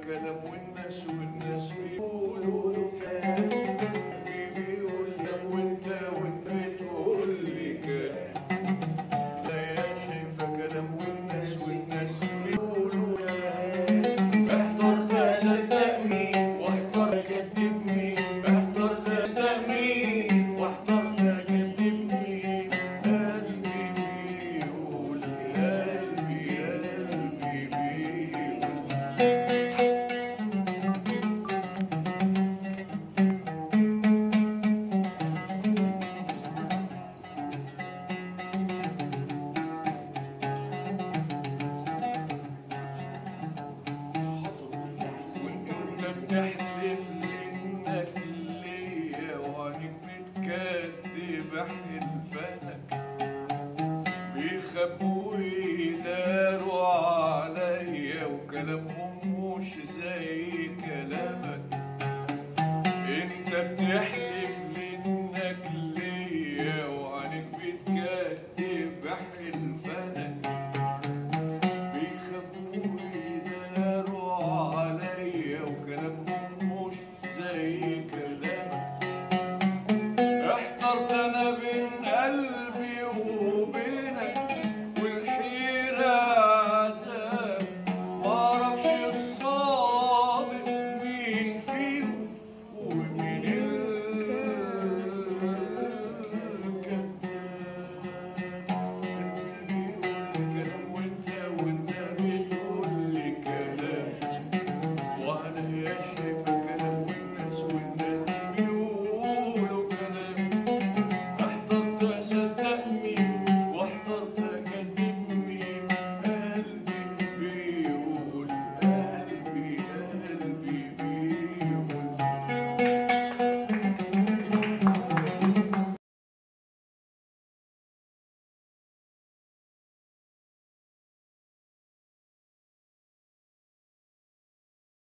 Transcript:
كلام والناس بيقولوا له كلام، بيقول لك وانت بتقول لي كلام، لا يا شايفه كلام والناس بيقولوا كلام، احترت اصدق مين واحترت اكذب مين، احترت اصدق مين واحترت اكذب مين، قلبي بيقول قلبي بيقول. وانت بتحكي